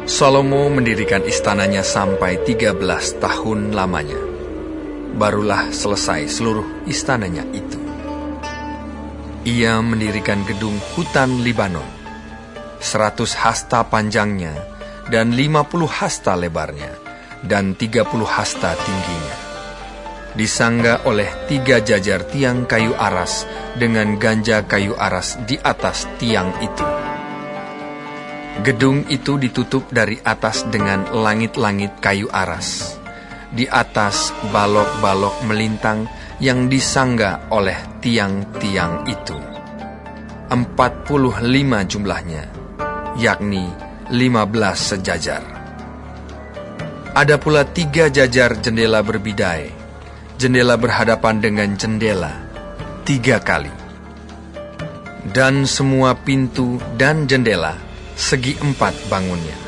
Salomo mendirikan istananya sampai 13 tahun lamanya. Barulah selesai seluruh istananya itu. Ia mendirikan gedung hutan Libanon, 100 hasta panjangnya dan 50 hasta lebarnya, dan 30 hasta tingginya. Disangga oleh 3 jajar tiang kayu aras dengan ganja kayu aras di atas tiang itu. Gedung itu ditutup dari atas dengan langit-langit kayu aras. Di atas balok-balok melintang yang disangga oleh tiang-tiang itu. 45 jumlahnya, yakni 15 sejajar. Ada pula 3 jajar jendela berbidai. Jendela berhadapan dengan jendela 3 kali. Dan semua pintu dan jendela segi 4 bangunnya.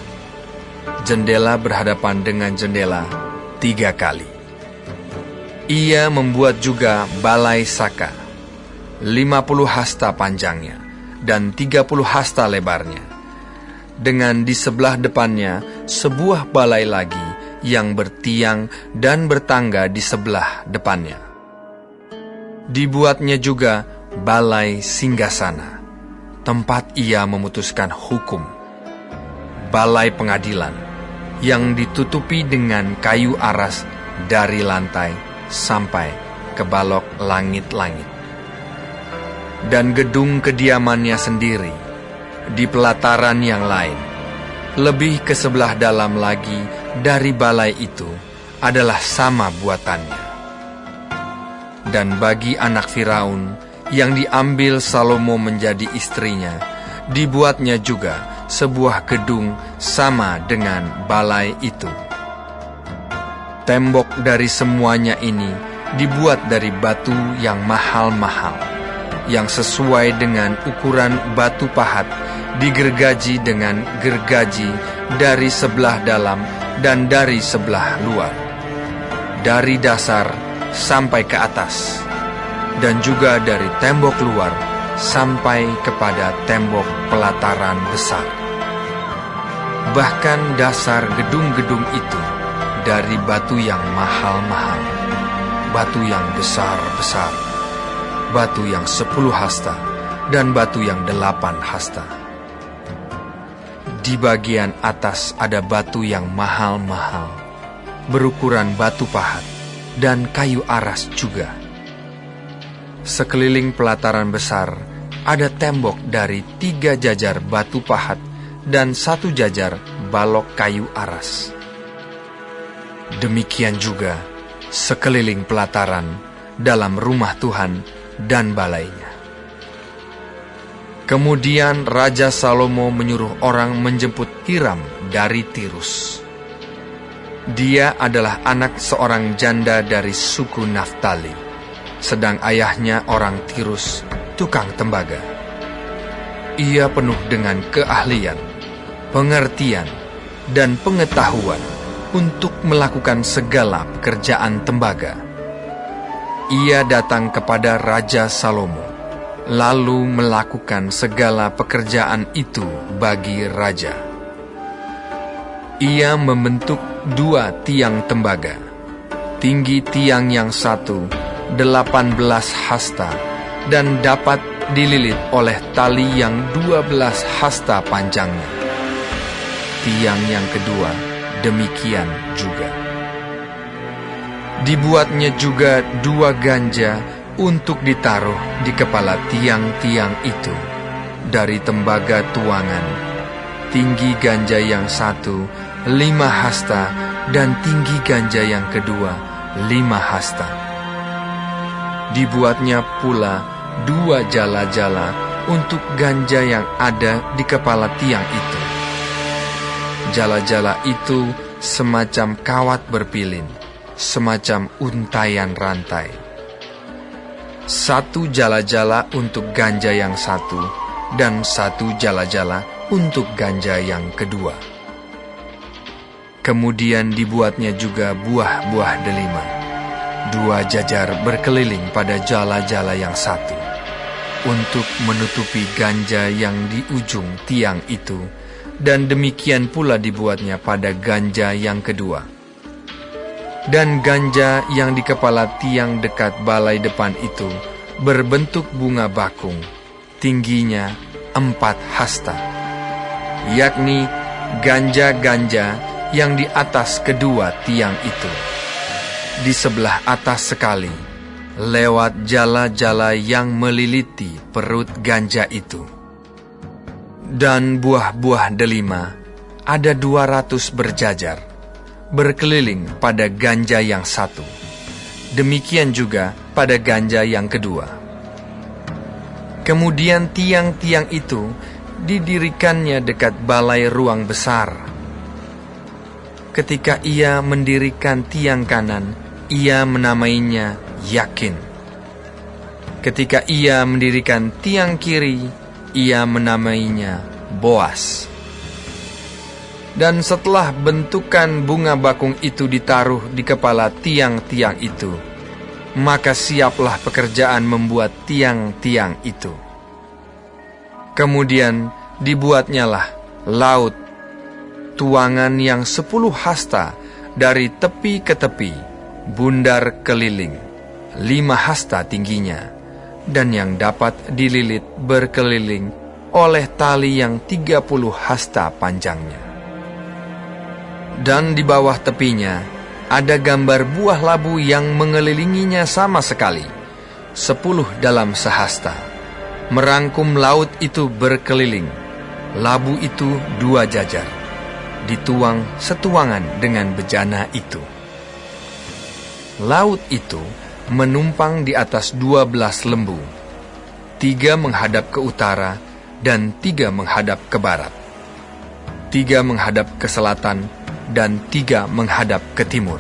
Jendela berhadapan dengan jendela 3 kali. Ia membuat juga balai saka, 50 hasta panjangnya dan 30 hasta lebarnya. Dengan di sebelah depannya sebuah balai lagi yang bertiang dan bertangga di sebelah depannya. Dibuatnya juga balai singgasana, tempat ia memutuskan hukum. Balai pengadilan yang ditutupi dengan kayu aras dari lantai sampai ke balok langit-langit. Dan gedung kediamannya sendiri di pelataran yang lain, lebih ke sebelah dalam lagi dari balai itu, adalah sama buatannya. Dan bagi anak Firaun yang diambil Salomo menjadi istrinya, dibuatnya juga sebuah gedung sama dengan balai itu. Tembok dari semuanya ini dibuat dari batu yang mahal-mahal, yang sesuai dengan ukuran batu pahat, digergaji dengan gergaji dari sebelah dalam dan dari sebelah luar, dari dasar sampai ke atas, dan juga dari tembok luar sampai kepada tembok pelataran besar. Bahkan dasar gedung-gedung itu dari batu yang mahal-mahal, batu yang besar-besar, batu yang 10 hasta, dan batu yang 8 hasta. Di bagian atas ada batu yang mahal-mahal, berukuran batu pahat, dan kayu aras juga. Sekeliling pelataran besar ada tembok dari 3 jajar batu pahat dan 1 jajar balok kayu aras. Demikian juga sekeliling pelataran dalam rumah Tuhan dan balainya. Kemudian Raja Salomo menyuruh orang menjemput Hiram dari Tirus. Dia adalah anak seorang janda dari suku Naftali, sedang ayahnya orang Tirus, tukang tembaga. Ia penuh dengan keahlian, pengertian, dan pengetahuan untuk melakukan segala pekerjaan tembaga. Ia datang kepada Raja Salomo, lalu melakukan segala pekerjaan itu bagi raja. Ia membentuk 2 tiang tembaga. Tinggi tiang yang satu 18 hasta dan dapat dililit oleh tali yang 12 hasta panjangnya. Tiang yang kedua demikian juga. Dibuatnya juga 2 ganja untuk ditaruh di kepala tiang-tiang itu dari tembaga tuangan. Tinggi ganja yang satu 5 hasta dan tinggi ganja yang kedua 5 hasta. Dibuatnya pula 2 jala-jala untuk ganja yang ada di kepala tiang itu. Jala-jala itu semacam kawat berpilin, semacam untaian rantai. 1 jala-jala untuk ganja yang satu, dan 1 jala-jala untuk ganja yang kedua. Kemudian dibuatnya juga buah-buah delima, 2 jajar berkeliling pada jala-jala yang satu, untuk menutupi ganja yang di ujung tiang itu, dan demikian pula dibuatnya pada ganja yang kedua. Dan ganja yang di kepala tiang dekat balai depan itu berbentuk bunga bakung, tingginya 4 hasta, yakni ganja-ganja yang di atas kedua tiang itu, di sebelah atas sekali, lewat jala-jala yang meliliti perut ganja itu. Dan buah-buah delima ada 200 berjajar, berkeliling pada ganja yang satu. Demikian juga pada ganja yang kedua. Kemudian tiang-tiang itu didirikannya dekat balai ruang besar. Ketika ia mendirikan tiang kanan, ia menamainya Yakin. Ketika ia mendirikan tiang kiri, ia menamainya Boas. Dan setelah bentukan bunga bakung itu ditaruh di kepala tiang-tiang itu, maka siaplah pekerjaan membuat tiang-tiang itu. Kemudian dibuatnyalah laut, tuangan yang 10 hasta dari tepi ke tepi, bundar keliling, 5 hasta tingginya, dan yang dapat dililit berkeliling oleh tali yang 30 hasta panjangnya. Dan di bawah tepinya ada gambar buah labu yang mengelilinginya sama sekali, 10 dalam sehasta, merangkum laut itu berkeliling. Labu itu 2 jajar, dituang setuangan dengan bejana itu. Laut itu menumpang di atas 12 lembu, 3 menghadap ke utara dan 3 menghadap ke barat, 3 menghadap ke selatan dan 3 menghadap ke timur.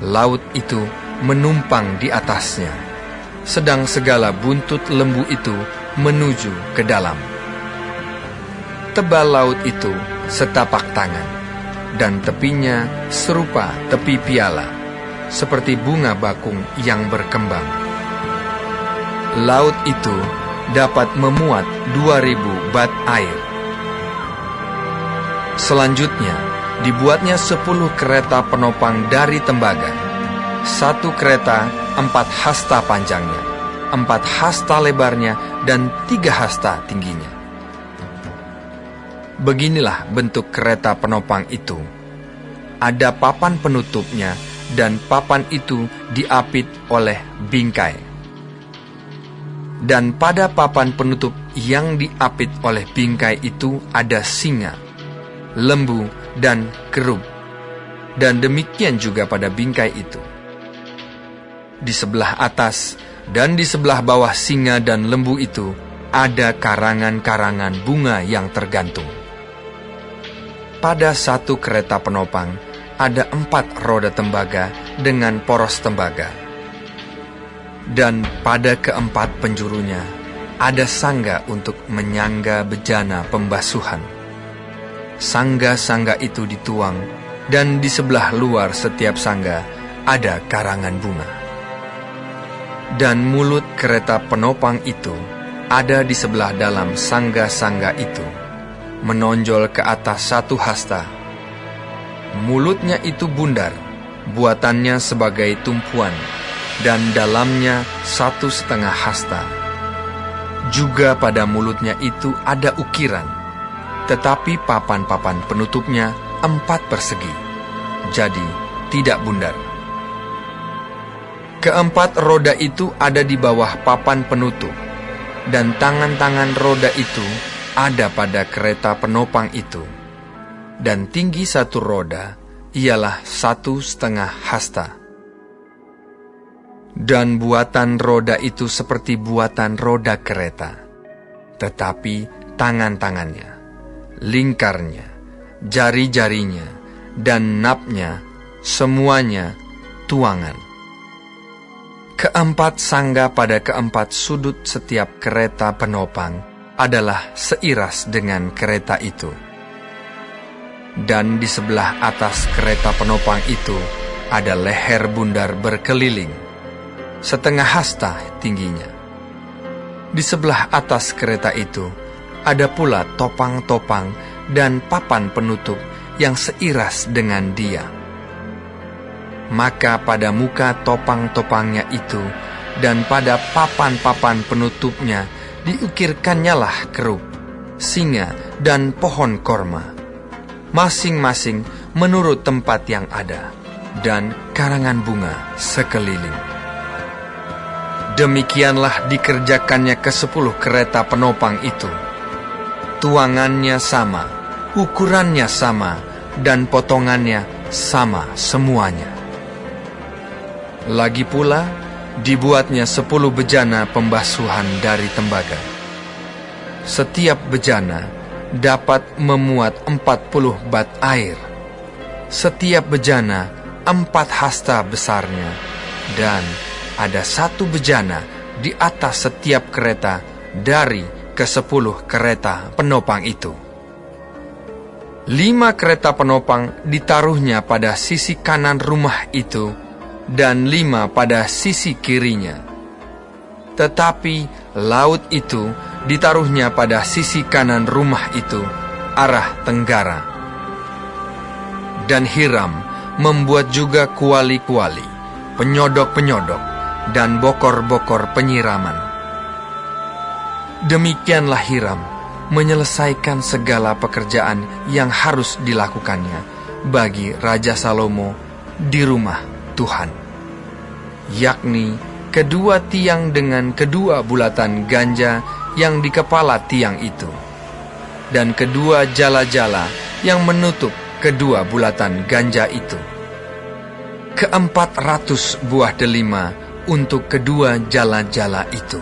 Laut itu menumpang di atasnya, sedang segala buntut lembu itu menuju ke dalam. Tebal laut itu setapak tangan, dan tepinya serupa tepi piala, seperti bunga bakung yang berkembang. Laut itu dapat memuat 2.000 bat air. Selanjutnya, dibuatnya 10 kereta penopang dari tembaga. 1 kereta 4 hasta panjangnya, 4 hasta lebarnya, dan 3 hasta tingginya. Beginilah bentuk kereta penopang itu. Ada papan penutupnya, dan papan itu diapit oleh bingkai. Dan pada papan penutup yang diapit oleh bingkai itu ada singa, lembu, dan kerub, dan demikian juga pada bingkai itu. Di sebelah atas dan di sebelah bawah singa dan lembu itu ada karangan-karangan bunga yang tergantung. Pada 1 kereta penopang ada 4 roda tembaga dengan poros tembaga, dan pada keempat penjurunya ada sangga untuk menyangga bejana pembasuhan. Sangga-sangga itu dituang, dan di sebelah luar setiap sangga ada karangan bunga. Dan mulut kereta penopang itu ada di sebelah dalam sangga-sangga itu, menonjol ke atas 1 hasta. Mulutnya itu bundar, buatannya sebagai tumpuan, dan dalamnya 1,5 hasta. Juga pada mulutnya itu ada ukiran, tetapi papan-papan penutupnya 4 persegi, jadi tidak bundar. Keempat roda itu ada di bawah papan penutup, dan tangan-tangan roda itu ada pada kereta penopang itu, dan tinggi 1 roda ialah 1,5 hasta. Dan buatan roda itu seperti buatan roda kereta, tetapi tangan-tangannya, lingkarnya, jari-jarinya, dan napnya, semuanya tuangan. Keempat sangga pada keempat sudut setiap kereta penopang adalah seiras dengan kereta itu. Dan di sebelah atas kereta penopang itu ada leher bundar berkeliling, 1/2 hasta tingginya. Di sebelah atas kereta itu ada pula topang-topang dan papan penutup yang seiras dengan dia. Maka pada muka topang-topangnya itu dan pada papan-papan penutupnya diukirkannyalah kerub, singa, dan pohon korma, masing-masing menurut tempat yang ada, dan karangan bunga sekeliling. Demikianlah dikerjakannya ke-10 kereta penopang itu. Tuangannya sama, ukurannya sama, dan potongannya sama semuanya. Lagi pula, dibuatnya 10 bejana pembasuhan dari tembaga. Setiap bejana dapat memuat 40 bat air. Setiap bejana 4 hasta besarnya, dan ada 1 bejana di atas setiap kereta dari ke-10 kereta penopang itu. 5 kereta penopang ditaruhnya pada sisi kanan rumah itu, dan 5 pada sisi kirinya. Tetapi laut itu ditaruhnya pada sisi kanan rumah itu, arah tenggara. Dan Hiram membuat juga kuali-kuali, penyodok-penyodok, dan bokor-bokor penyiraman. Demikianlah Hiram menyelesaikan segala pekerjaan yang harus dilakukannya bagi Raja Salomo di rumah Tuhan, yakni kedua tiang dengan kedua bulatan ganja yang di kepala tiang itu, dan kedua jala-jala yang menutup kedua bulatan ganja itu, 400 buah delima untuk kedua jala-jala itu,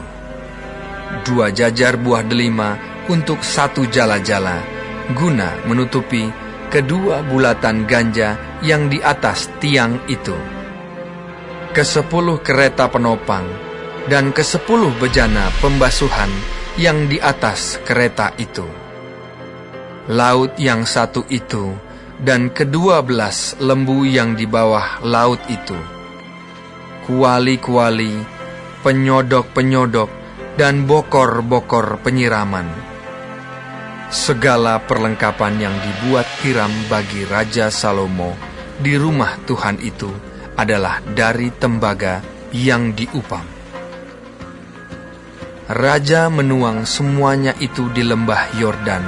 2 jajar buah delima untuk 1 jala-jala, guna menutupi kedua bulatan ganja yang di atas tiang itu. Ke-10 kereta penopang, dan ke-10 bejana pembasuhan yang di atas kereta itu. Laut yang 1 itu, dan ke-12 lembu yang di bawah laut itu. Kuali-kuali, penyodok-penyodok, dan bokor-bokor penyiraman. Segala perlengkapan yang dibuat Hiram bagi Raja Salomo di rumah Tuhan itu adalah dari tembaga yang diupam. Raja menuang semuanya itu di lembah Yordan,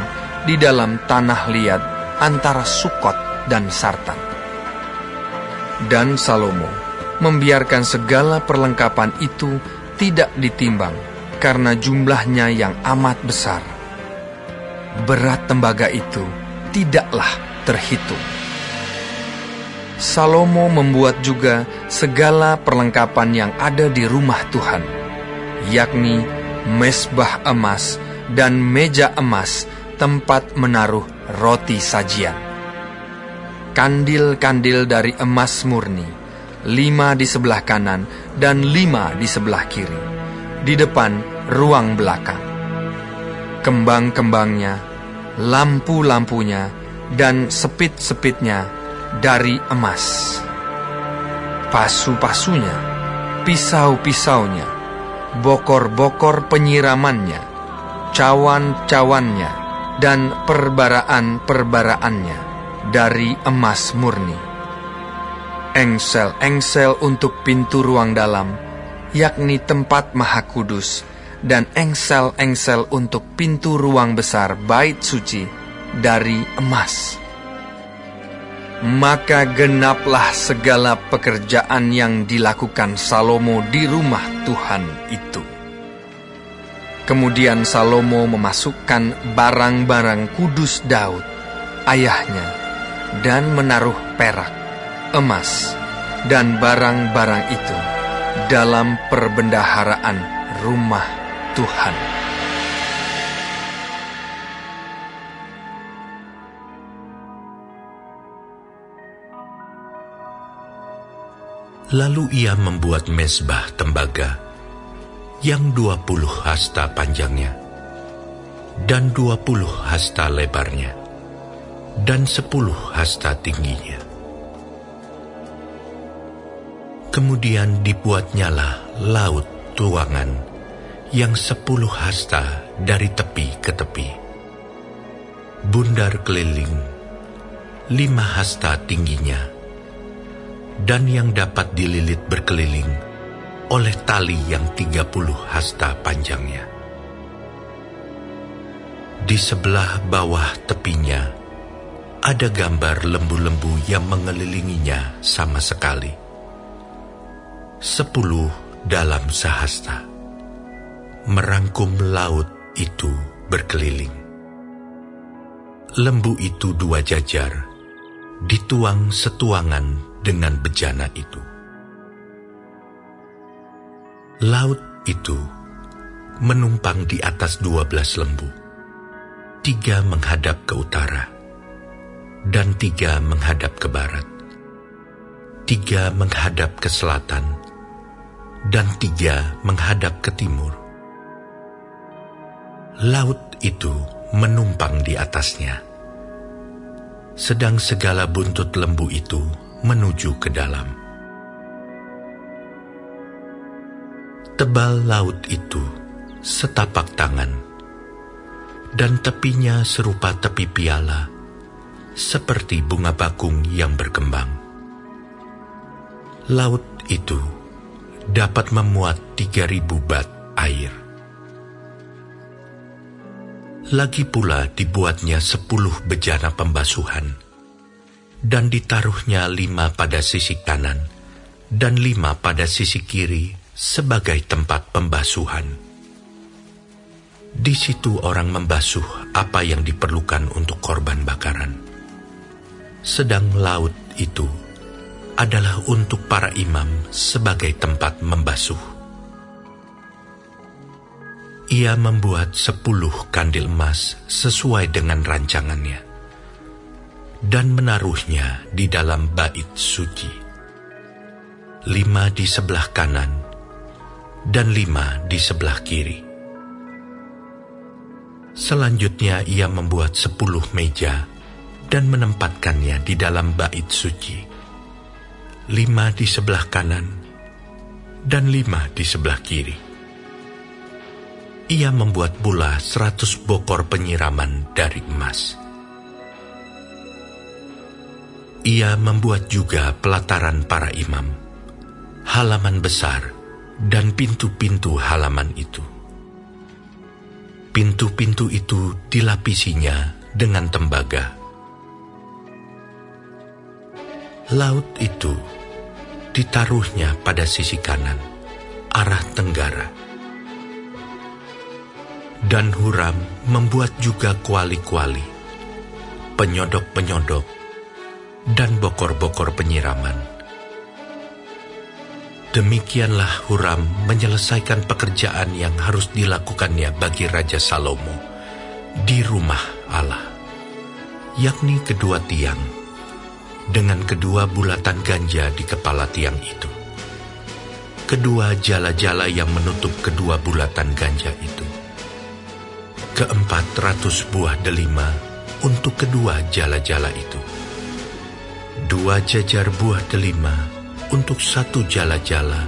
di dalam tanah liat antara Sukot dan Sartan. Dan Salomo membiarkan segala perlengkapan itu tidak ditimbang, karena jumlahnya yang amat besar. Berat tembaga itu tidaklah terhitung. Salomo membuat juga segala perlengkapan yang ada di rumah Tuhan, yakni mezbah emas dan meja emas tempat menaruh roti sajian. Kandil-kandil dari emas murni, 5 di sebelah kanan dan 5 di sebelah kiri, di depan ruang belakang. Kembang-kembangnya, lampu-lampunya, dan sepit-sepitnya dari emas. Pasu-pasunya, pisau-pisaunya, bokor-bokor penyiramannya, cawan-cawannya, dan perbaraan-perbaraannya dari emas murni. Engsel-engsel untuk pintu ruang dalam, yakni tempat Maha Kudus, dan engsel-engsel untuk pintu ruang besar bait suci dari emas. Maka genaplah segala pekerjaan yang dilakukan Salomo di rumah Tuhan itu. Kemudian Salomo memasukkan barang-barang kudus Daud, ayahnya, dan menaruh perak, emas, dan barang-barang itu dalam perbendaharaan rumah Tuhan. Lalu ia membuat mezbah tembaga yang 20 hasta panjangnya dan 20 hasta lebarnya dan 10 hasta tingginya. Kemudian dibuatnyalah laut tuangan yang 10 hasta dari tepi ke tepi, bundar keliling 5 hasta tingginya, dan yang dapat dililit berkeliling oleh tali yang 30 hasta panjangnya. Di sebelah bawah tepinya ada gambar lembu-lembu yang mengelilinginya sama sekali. 10 dalam sehasta, merangkum laut itu berkeliling. Lembu itu 2 jajar, dituang setuangan dengan bejana itu. Laut itu menumpang di atas 12 lembu, 3 menghadap ke utara, dan 3 menghadap ke barat, 3 menghadap ke selatan, dan 3 menghadap ke timur. Laut itu menumpang di atasnya, sedang segala buntut lembu itu menuju ke dalam. Tebal laut itu setapak tangan, dan tepinya serupa tepi piala, seperti bunga bakung yang berkembang. Laut itu dapat memuat 3.000 bat air. Lagi pula dibuatnya 10 bejana pembasuhan, dan ditaruhnya 5 pada sisi kanan dan 5 pada sisi kiri sebagai tempat pembasuhan. Di situ orang membasuh apa yang diperlukan untuk korban bakaran. Sedang laut itu adalah untuk para imam sebagai tempat membasuh. Ia membuat 10 kandil emas sesuai dengan rancangannya, dan menaruhnya di dalam bait suci, 5 di sebelah kanan dan 5 di sebelah kiri. Selanjutnya ia membuat 10 meja dan menempatkannya di dalam bait suci, 5 di sebelah kanan dan 5 di sebelah kiri. Ia membuat pula 100 bokor penyiraman dari emas. Ia membuat juga pelataran para imam, halaman besar, dan pintu-pintu halaman itu. Pintu-pintu itu dilapisinya dengan tembaga. Laut itu ditaruhnya pada sisi kanan, arah tenggara. Dan Huram membuat juga kuali-kuali, penyodok-penyodok, dan bokor-bokor penyiraman. Demikianlah Huram menyelesaikan pekerjaan yang harus dilakukannya bagi Raja Salomo di rumah Allah, yakni kedua tiang, dengan kedua bulatan ganja di kepala tiang itu, kedua jala-jala yang menutup kedua bulatan ganja itu, 400 buah delima untuk kedua jala-jala itu, 2 jajar buah delima untuk 1 jala-jala,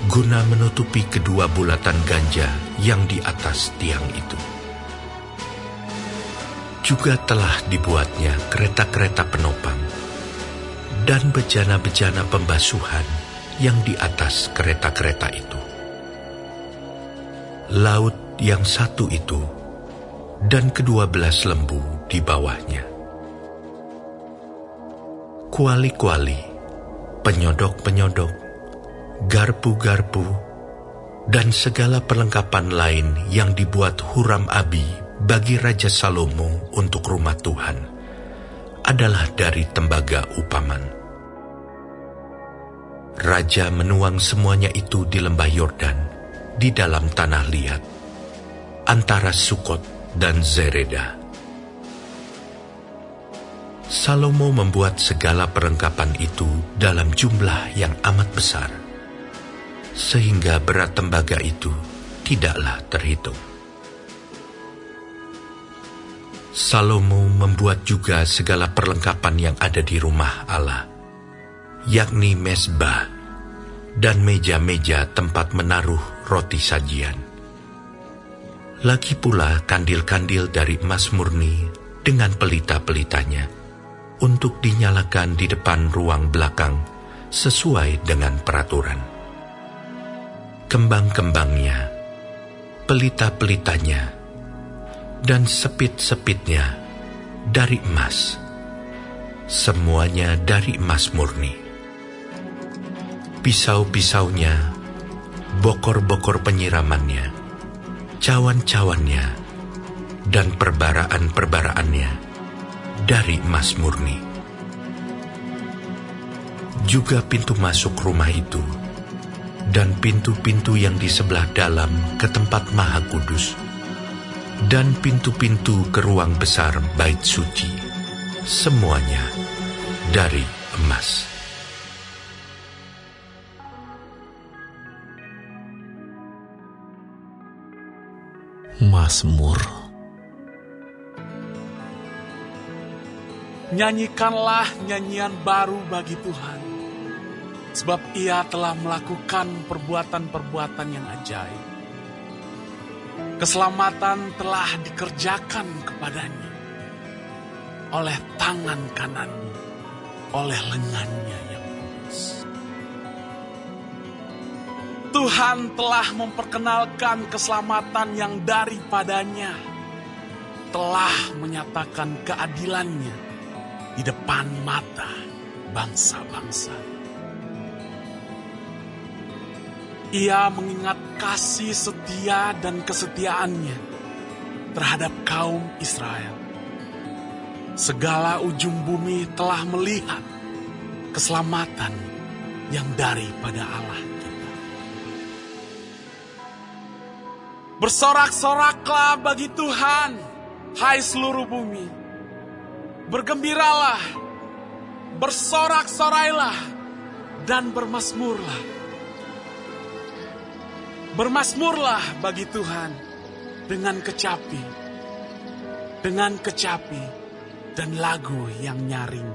guna menutupi kedua bulatan ganja yang di atas tiang itu. Juga telah dibuatnya kereta-kereta penopang dan bejana-bejana pembasuhan yang di atas kereta-kereta itu. Laut yang 1 itu dan ke-12 lembu di bawahnya. Kuali-kuali, penyodok-penyodok, garpu-garpu, dan segala perlengkapan lain yang dibuat Huram-Abi bagi Raja Salomo untuk rumah Tuhan adalah dari tembaga upaman. Raja menuang semuanya itu di lembah Yordan, di dalam tanah liat, antara Sukot dan Zereda. Salomo membuat segala perlengkapan itu dalam jumlah yang amat besar, sehingga berat tembaga itu tidaklah terhitung. Salomo membuat juga segala perlengkapan yang ada di rumah Allah, yakni mezbah dan meja-meja tempat menaruh roti sajian. Lagi pula kandil-kandil dari emas murni dengan pelita-pelitanya untuk dinyalakan di depan ruang belakang sesuai dengan peraturan. Kembang-kembangnya, pelita-pelitanya, dan sepit-sepitnya dari emas. Semuanya dari emas murni. Pisau-pisaunya, bokor-bokor penyiramannya, cawan-cawannya, dan perbaraan-perbaraannya dari emas murni. Juga pintu masuk rumah itu, dan pintu-pintu yang di sebelah dalam ke tempat Maha Kudus, dan pintu-pintu ke ruang besar bait suci, semuanya dari emas. Mazmur. Nyanyikanlah nyanyian baru bagi Tuhan, sebab Ia telah melakukan perbuatan-perbuatan yang ajaib. Keselamatan telah dikerjakan kepadanya oleh tangan kanannya, oleh lengannya yang kudus. Tuhan telah memperkenalkan keselamatan yang daripadanya, telah menyatakan keadilannya di depan mata bangsa-bangsa. Ia mengingat kasih setia dan kesetiaannya terhadap kaum Israel. Segala ujung bumi telah melihat keselamatan yang daripada Allah kita. Bersorak-soraklah bagi Tuhan, hai seluruh bumi. Bergembiralah, bersorak-sorailah, dan bermazmurlah. Bermazmurlah bagi Tuhan dengan kecapi dan lagu yang nyaring.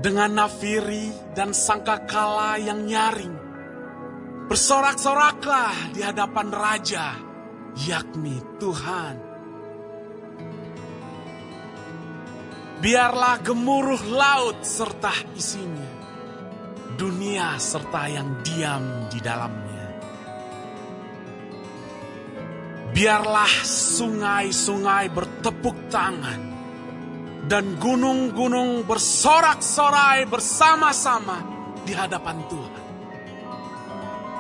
Dengan nafiri dan sangkakala yang nyaring. Bersorak-soraklah di hadapan Raja, yakni Tuhan. Biarlah gemuruh laut serta isinya, dunia serta yang diam di dalamnya. Biarlah sungai-sungai bertepuk tangan, dan gunung-gunung bersorak-sorai bersama-sama di hadapan Tuhan.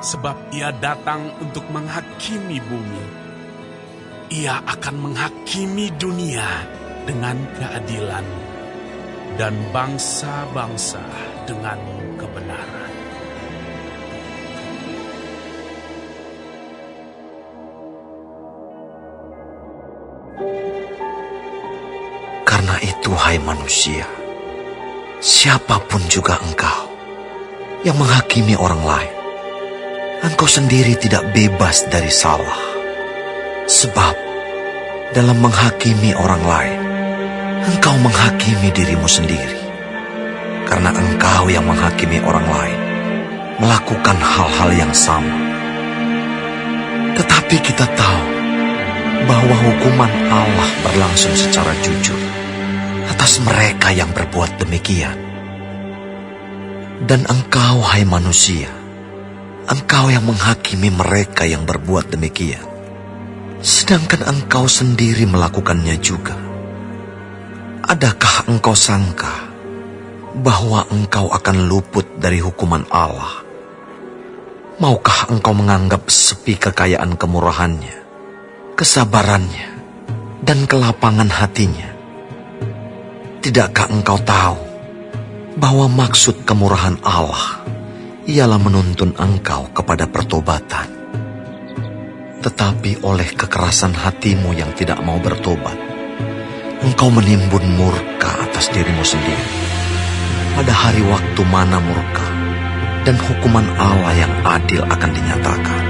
Sebab Ia datang untuk menghakimi bumi. Ia akan menghakimi dunia dengan keadilan, dan bangsa-bangsa dengan kebenaran. Karena itu, hai manusia, siapapun juga engkau yang menghakimi orang lain, engkau sendiri tidak bebas dari salah. Sebab dalam menghakimi orang lain, engkau menghakimi dirimu sendiri. Karena engkau yang menghakimi orang lain melakukan hal-hal yang sama. Tetapi kita tahu bahwa hukuman Allah berlangsung secara jujur atas mereka yang berbuat demikian. Dan engkau, hai manusia, engkau yang menghakimi mereka yang berbuat demikian, sedangkan engkau sendiri melakukannya juga. Adakah engkau sangka bahwa engkau akan luput dari hukuman Allah? Maukah engkau menganggap sepi kekayaan kemurahannya, kesabarannya, dan kelapangan hatinya? Tidakkah engkau tahu bahwa maksud kemurahan Allah ialah menuntun engkau kepada pertobatan? Tetapi oleh kekerasan hatimu yang tidak mau bertobat, engkau menimbun murka atas dirimu sendiri. Pada hari waktu mana murka dan hukuman Allah yang adil akan dinyatakan.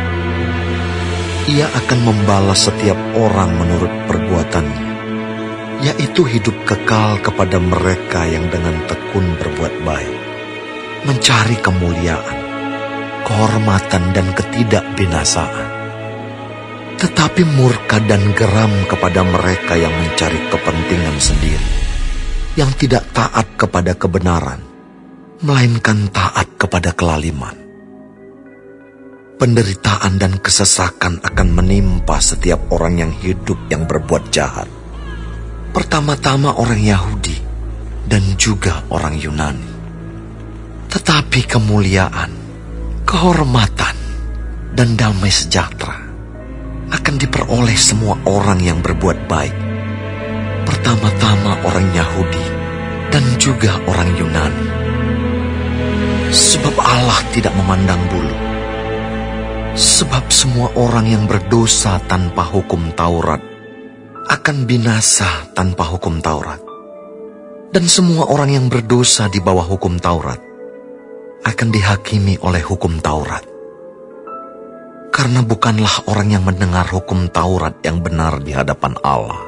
Ia akan membalas setiap orang menurut perbuatannya, yaitu hidup kekal kepada mereka yang dengan tekun berbuat baik, mencari kemuliaan, kehormatan, dan ketidakbinasaan. tetapi murka dan geram kepada mereka yang mencari kepentingan sendiri, yang tidak taat kepada kebenaran, melainkan taat kepada kelaliman. Penderitaan dan kesesakan akan menimpa setiap orang yang hidup yang berbuat jahat. Pertama-tama orang Yahudi dan juga orang Yunani. Tetapi kemuliaan, kehormatan, dan damai sejahtera akan diperoleh semua orang yang berbuat baik. Pertama-tama orang Yahudi dan juga orang Yunani. Sebab Allah tidak memandang bulu. Sebab semua orang yang berdosa tanpa hukum Taurat akan binasa tanpa hukum Taurat. Dan semua orang yang berdosa di bawah hukum Taurat akan dihakimi oleh hukum Taurat. Karena bukanlah orang yang mendengar hukum Taurat yang benar di hadapan Allah,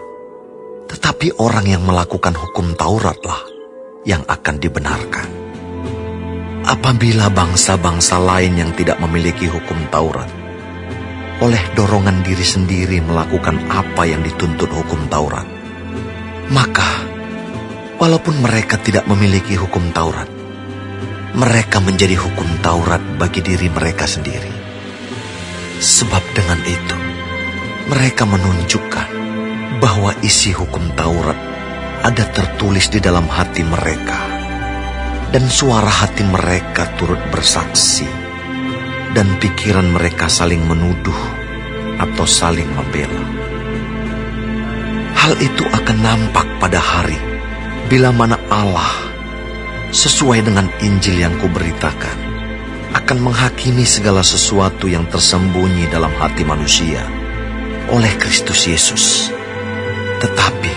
tetapi orang yang melakukan hukum Tauratlah yang akan dibenarkan. Apabila bangsa-bangsa lain yang tidak memiliki hukum Taurat, oleh dorongan diri sendiri melakukan apa yang dituntut hukum Taurat, maka walaupun mereka tidak memiliki hukum Taurat, mereka menjadi hukum Taurat bagi diri mereka sendiri. Sebab dengan itu, mereka menunjukkan bahwa isi hukum Taurat ada tertulis di dalam hati mereka, dan suara hati mereka turut bersaksi, dan pikiran mereka saling menuduh atau saling membela. Hal itu akan nampak pada hari bila mana Allah, sesuai dengan Injil yang kuberitakan, akan menghakimi segala sesuatu yang tersembunyi dalam hati manusia oleh Kristus Yesus. Tetapi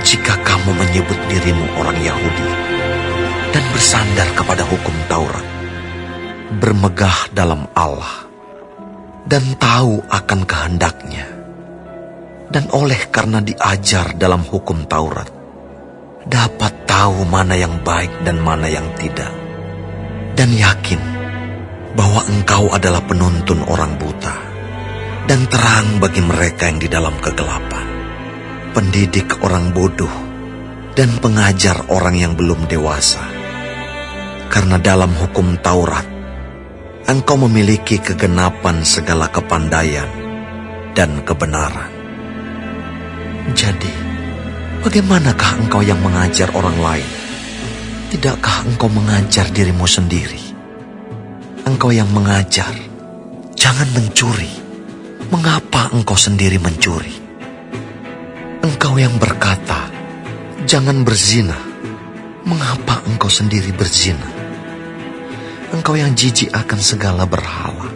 jika kamu menyebut dirimu orang Yahudi dan bersandar kepada hukum Taurat, bermegah dalam Allah, dan tahu akan kehendaknya, dan oleh karena diajar dalam hukum Taurat, dapat tahu mana yang baik dan mana yang tidak, dan yakin bahwa engkau adalah penuntun orang buta, dan terang bagi mereka yang di dalam kegelapan, pendidik orang bodoh, dan pengajar orang yang belum dewasa. Karena dalam hukum Taurat, engkau memiliki kegenapan segala kepandaian dan kebenaran. Jadi, bagaimanakah engkau yang mengajar orang lain? Tidakkah engkau mengajar dirimu sendiri? Engkau yang mengajar, jangan mencuri. Mengapa engkau sendiri mencuri? Engkau yang berkata, jangan berzina. Mengapa engkau sendiri berzina? Engkau yang jijik akan segala berhala,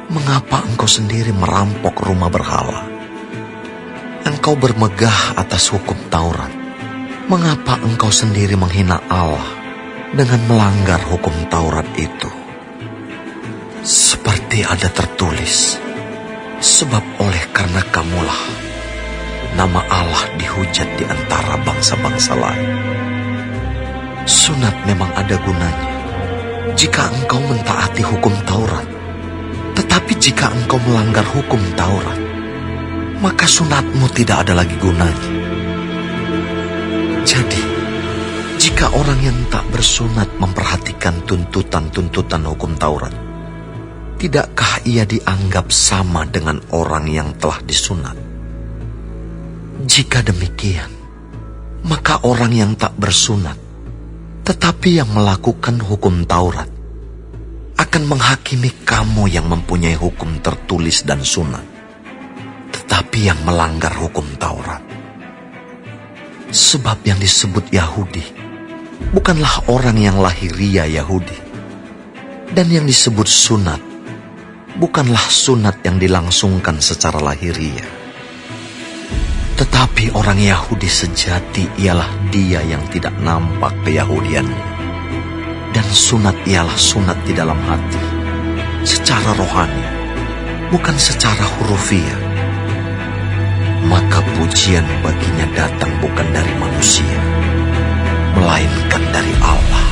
mengapa engkau sendiri merampok rumah berhala? Engkau bermegah atas hukum Taurat, mengapa engkau sendiri menghina Allah dengan melanggar hukum Taurat itu? Seperti ada tertulis, sebab oleh karena kamulah nama Allah dihujat di antara bangsa-bangsa lain. Sunat memang ada gunanya jika engkau mentaati hukum Taurat. Tetapi jika engkau melanggar hukum Taurat, maka sunatmu tidak ada lagi gunanya. Jadi, jika orang yang tak bersunat memperhatikan tuntutan-tuntutan hukum Taurat, tidakkah ia dianggap sama dengan orang yang telah disunat? Jika demikian, maka orang yang tak bersunat tetapi yang melakukan hukum Taurat akan menghakimi kamu yang mempunyai hukum tertulis dan sunat, tetapi yang melanggar hukum Taurat. Sebab yang disebut Yahudi bukanlah orang yang lahiria Yahudi, dan yang disebut sunat bukanlah sunat yang dilangsungkan secara lahiria. Tetapi orang Yahudi sejati ialah dia yang tidak nampak keyahudiannya, dan sunat ialah sunat di dalam hati, secara rohani, bukan secara hurufiah. Maka pujian baginya datang bukan dari manusia, melainkan dari Allah.